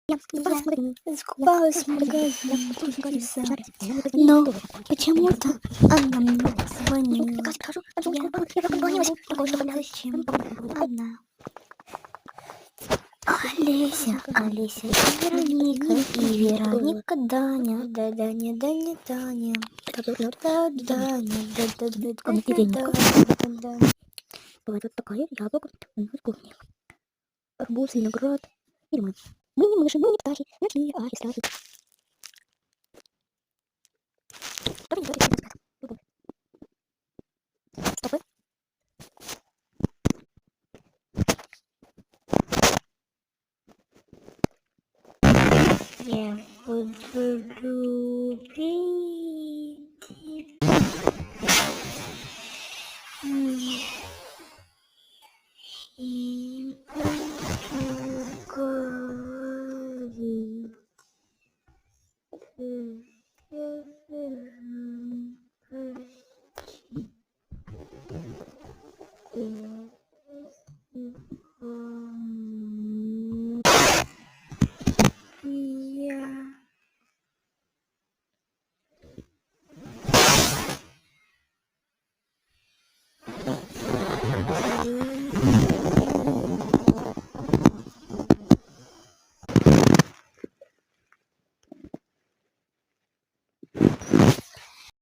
Я закупалась в магазине и все. Но почему-то она мне звонила. Я не поняла, зачем она. Олеся, и Вероника, Даня, Даня, Даня. Бывает вот такая яблоко у нас в кухне. Арбуз, виноград и лимон. Мы не мыши, мы не птахи, ночные аристократы. Что не говорит, что сказать? Любовь. Стопы. Я буду любить и говорить.